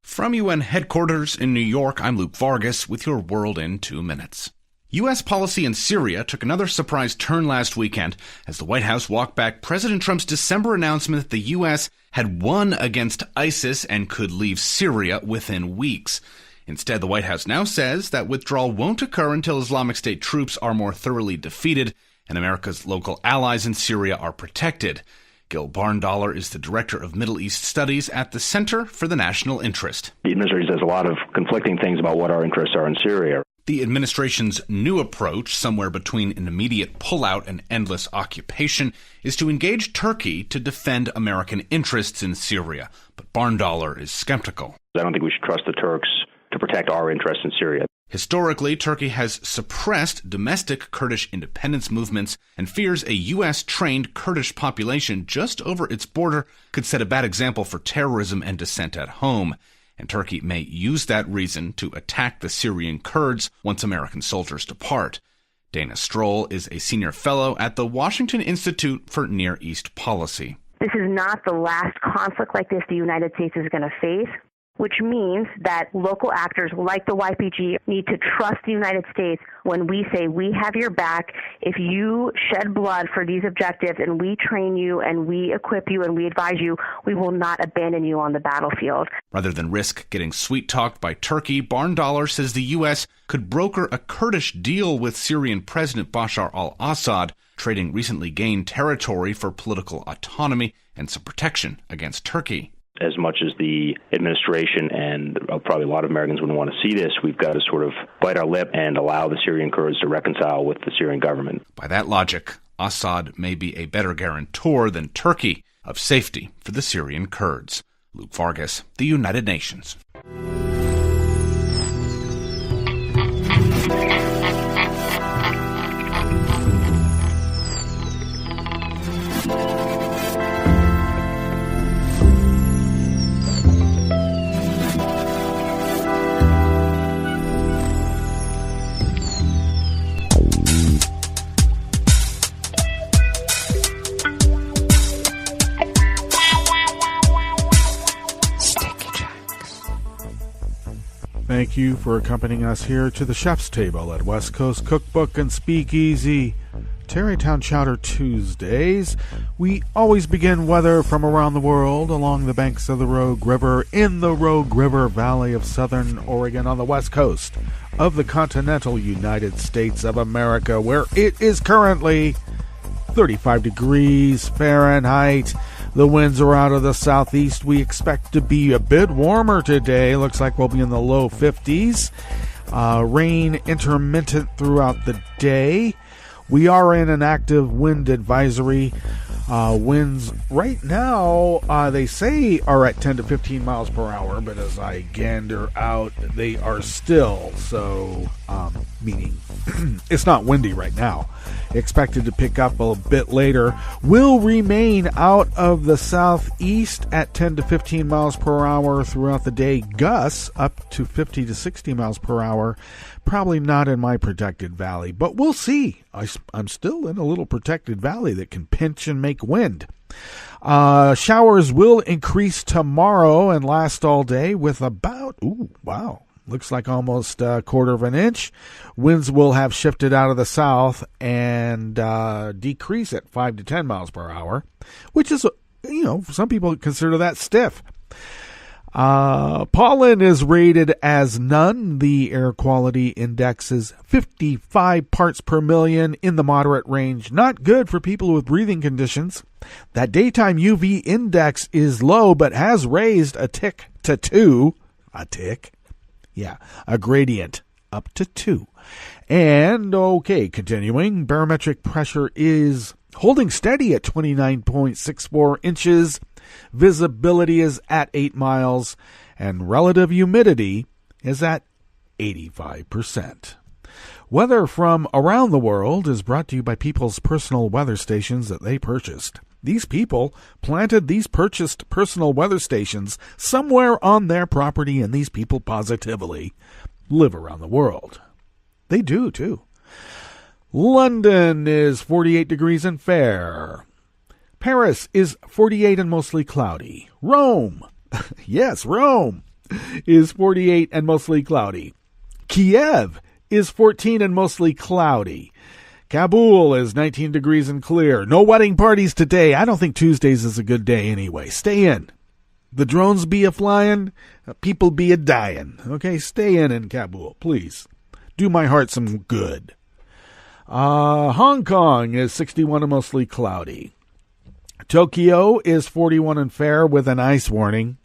From UN headquarters in New York, I'm Luke Vargas with your World in 2 Minutes. U.S. policy in Syria took another surprise turn last weekend as the White House walked back President Trump's December announcement that the U.S. had won against ISIS and could leave Syria within weeks. Instead, the White House now says that withdrawal won't occur until Islamic State troops are more thoroughly defeated and America's local allies in Syria are protected. Gil Barndollar is the Director of Middle East Studies at the Center for the National Interest. The administration says a lot of conflicting things about what our interests are in Syria. The administration's new approach, somewhere between an immediate pullout and endless occupation, is to engage Turkey to defend American interests in Syria. But Barndollar is skeptical. I don't think we should trust the Turks to protect our interests in Syria. Historically, Turkey has suppressed domestic Kurdish independence movements and fears a U.S.-trained Kurdish population just over its border could set a bad example for terrorism and dissent at home. and Turkey may use that reason to attack the Syrian Kurds once American soldiers depart. Dana Stroll is a senior fellow at the Washington Institute for Near East Policy. This is not the last conflict like this the United States is going to face, which means that local actors like the YPG need to trust the United States when we say we have your back. If you shed blood for these objectives and we train you and we equip you and we advise you, we will not abandon you on the battlefield. Rather than risk getting sweet-talked by Turkey, Barn Dollar says the U.S. could broker a Kurdish deal with Syrian President Bashar al-Assad, trading recently gained territory for political autonomy and some protection against Turkey. As much as the administration and probably a lot of Americans wouldn't want to see this, we've got to sort of bite our lip and allow the Syrian Kurds to reconcile with the Syrian government. By that logic, Assad may be a better guarantor than Turkey of safety for the Syrian Kurds. Luke Vargas, The United Nations. Thank you for accompanying us here to the chef's table at West Coast Cookbook and Speakeasy. Tarrytown Chowder Tuesdays. We always begin weather from around the world along the banks of the Rogue River in the Rogue River Valley of southern Oregon on the west coast of the continental United States of America, where it is currently 35 degrees Fahrenheit. The winds are out of the southeast. We expect to be a bit warmer today. Looks like we'll be in the low 50s. Rain intermittent throughout the day. We are in an active wind advisory. Winds right now, they say, are at 10 to 15 miles per hour, but as I gander out, they are still, so, meaning it's not windy right now. Expected to pick up a bit later. Will remain out of the southeast at 10 to 15 miles per hour throughout the day. Gusts up to 50 to 60 miles per hour. Probably not in my protected valley, but we'll see. I'm still in a little protected valley that can pinch and make wind. Showers will increase tomorrow and last all day with about, looks like almost a quarter of an inch. Winds will have shifted out of the south and decrease at 5 to 10 miles per hour, which is, some people consider that stiff. Pollen is rated as none. The air quality index is 55 parts per million in the moderate range. Not good for people with breathing conditions. That daytime UV index is low, but has raised a tick to 2. A tick? Yeah, a gradient up to 2. And, continuing, barometric pressure is holding steady at 29.64 inches. Visibility is at 8 miles, and relative humidity is at 85%. Weather from around the world is brought to you by people's personal weather stations that they purchased. These people planted these purchased personal weather stations somewhere on their property, and these people positively live around the world. They do, too. London is 48 degrees and fair. Paris is 48 and mostly cloudy. Rome, yes, Rome, is 48 and mostly cloudy. Kiev is 14 and mostly cloudy. Kabul is 19 degrees and clear. No wedding parties today. I don't think Tuesdays is a good day anyway. Stay in. The drones be a-flying, people be a-dying. Okay, stay in Kabul, please. Do my heart some good. Hong Kong is 61 and mostly cloudy. Tokyo is 41 and fair with an ice warning.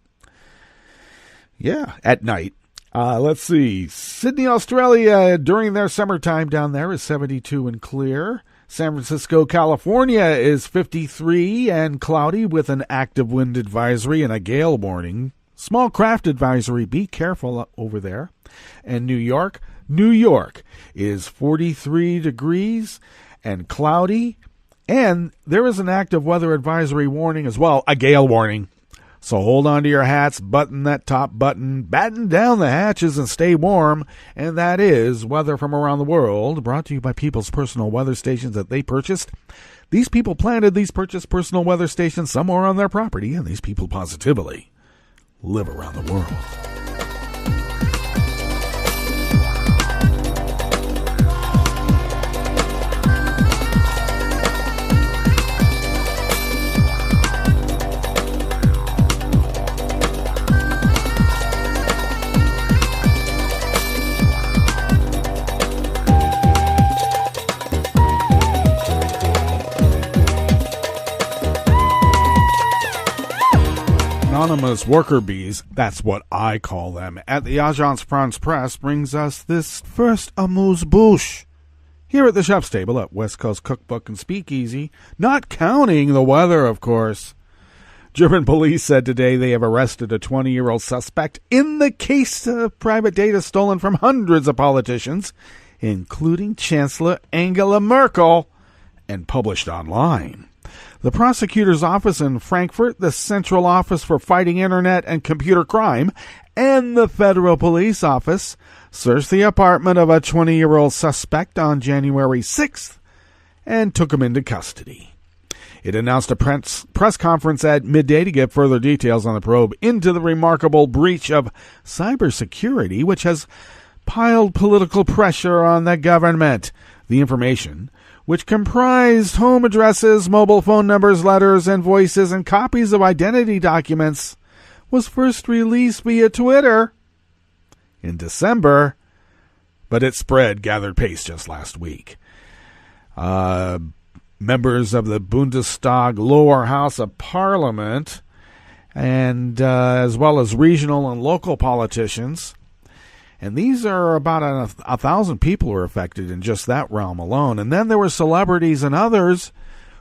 Yeah, at night. Let's see. Sydney, Australia, during their summertime down there is 72 and clear. San Francisco, California is 53 and cloudy with an active wind advisory and a gale warning. Small craft advisory. Be careful over there. And New York is 43 degrees and cloudy. And there is an active weather advisory warning as well, a gale warning, So hold on to your hats, button that top button, batten down the hatches, and stay warm. And that is Weather from Around the World, brought to you by people's personal weather stations that they purchased. These people planted these purchased personal weather stations somewhere on their property, and these people positively live around the world. Anonymous worker bees, that's what I call them, at the Agence France Presse brings us this first amuse-bouche. Here at the chef's table at West Coast Cookbook and Speakeasy, not counting the weather, of course. German police said today they have arrested a 20-year-old suspect in the case of private data stolen from hundreds of politicians, including Chancellor Angela Merkel, and published online. The prosecutor's office in Frankfurt, the Central Office for Fighting Internet and Computer Crime, and the Federal Police Office searched the apartment of a 20-year-old suspect on January 6th and took him into custody. It announced a press conference at midday to give further details on the probe into the remarkable breach of cybersecurity, which has piled political pressure on the government. The information, which comprised home addresses, mobile phone numbers, letters, invoices, and copies of identity documents, was first released via Twitter in December, but its spread gathered pace just last week. Members of the Bundestag lower house of parliament, and as well as regional and local politicians, and these are about 1,000 people who are affected in just that realm alone. And then there were celebrities and others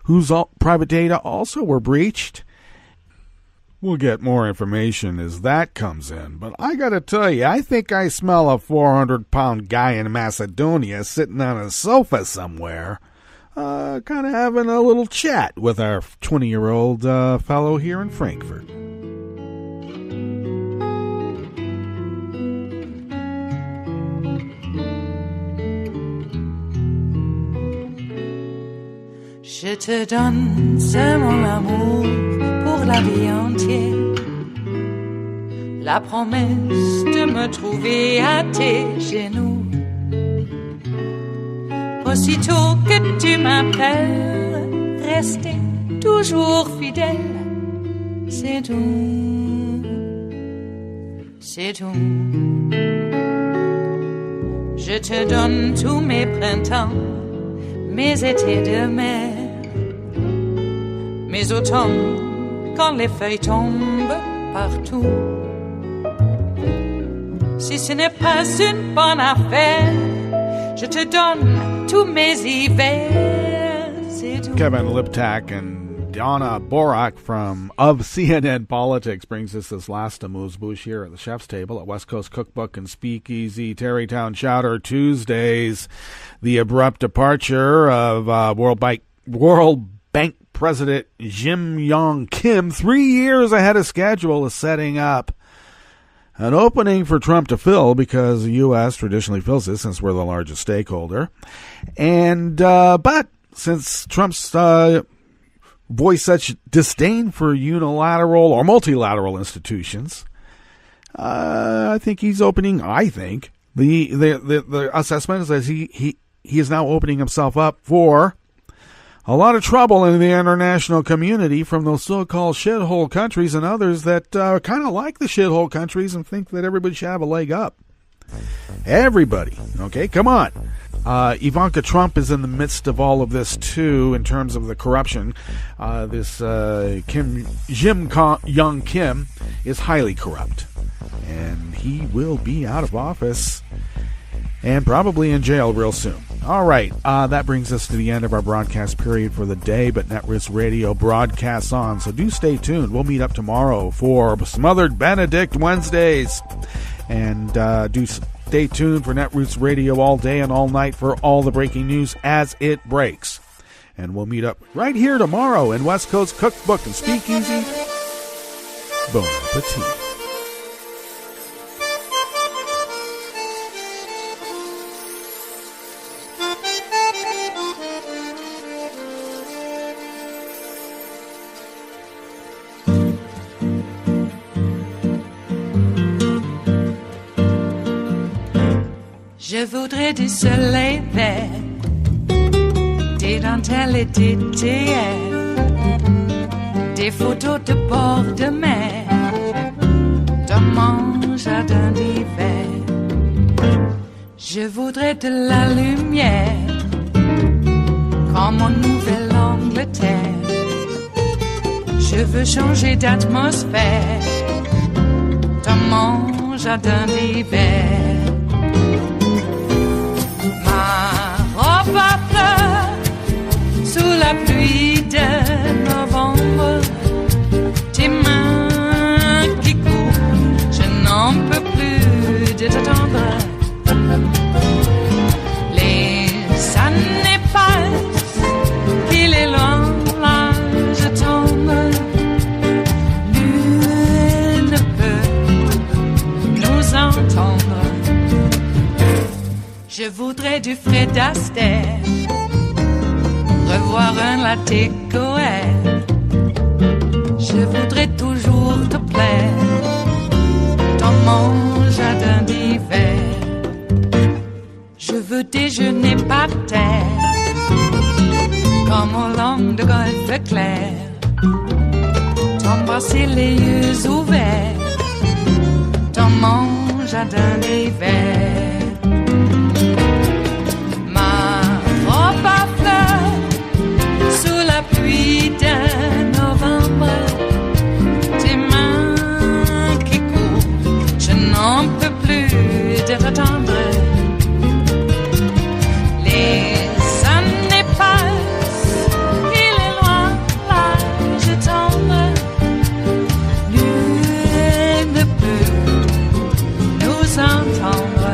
whose private data also were breached. We'll get more information as that comes in. But I got to tell you, I think I smell a 400-pound guy in Macedonia sitting on a sofa somewhere, kind of having a little chat with our 20-year-old fellow here in Frankfurt. Je te donne ce mon amour pour la vie entière. La promesse de me trouver à tes genoux. Aussitôt que tu m'appelles, rester toujours fidèle. C'est tout, c'est tout. Je te donne tous mes printemps, mes étés de mer. Mes automnes, quand les feuilles tombent partout. Si ce n'est pas une bonne affaire, je te donne tous mes hivers. C'est tout. Kevin Liptak and Donna Borak of CNN Politics brings us this last amuse-bouche here at the chef's table at West Coast Cookbook and Speakeasy. Tarrytown Chowder Tuesdays. The abrupt departure of World Bank President Jim Yong Kim, 3 years ahead of schedule, is setting up an opening for Trump to fill, because the U.S. traditionally fills this since we're the largest stakeholder. And but since Trump's voiced such disdain for unilateral or multilateral institutions, I think he's opening. I think the assessment is that he is now opening himself up for a lot of trouble in the international community from those so-called shithole countries and others that kind of like the shithole countries and think that everybody should have a leg up. Everybody. Okay, come on. Ivanka Trump is in the midst of all of this, too, in terms of the corruption. This Jim Young Kim is highly corrupt. And he will be out of office and probably in jail real soon. All right, that brings us to the end of our broadcast period for the day, but Netroots Radio broadcasts on, so do stay tuned. We'll meet up tomorrow for Smothered Benedict Wednesdays. And do stay tuned for Netroots Radio all day and all night for all the breaking news as it breaks. And we'll meet up right here tomorrow in West Coast Cookbook and Speakeasy. Bon appetit. Je voudrais du soleil vert, des dentelles et des théâtres, des photos de bord de mer, dans mon jardin d'hiver. Je voudrais de la lumière, comme en Nouvelle-Angleterre. Je veux changer d'atmosphère, dans mon jardin d'hiver. Ma fleur sous la pluie de novembre, tes mains qui courent, je n'en peux plus de t'attendre. Les années passent, il est loin, là je tombe. Nul ne peut nous entendre. Je voudrais du Fred Astaire, revoir un latte Goël. Je voudrais toujours te plaire dans mon jardin d'hiver. Je veux déjeuner par terre, comme au long de golfe clair, t'embrasser les yeux ouverts dans mon jardin d'hiver. Pluie de novembre, tes mains qui courent, je n'en peux plus de t'attendre. Les années passent, il est loin, là je tombe. Nul ne peut nous entendre.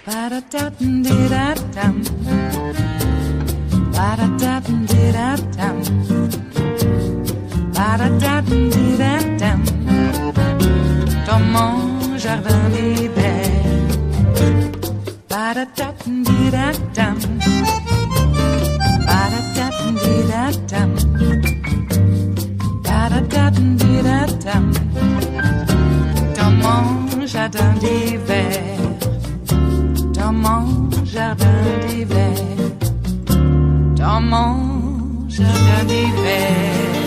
Ba-da-da-dum-di-da-dum. Ba-da-da-dum-di-da-dum. Ba-da-da-dum-di-da-dum. Dans mon jardin d'hiver. Ba-da-da-dum-di-da-dum. Ba-da-da-dum-di-da-dum. Ba-da-da-dum-di-da-dum. Dans mon jardin d'hiver. Dans mon jardin d'hiver. Dans mon jardin d'hiver.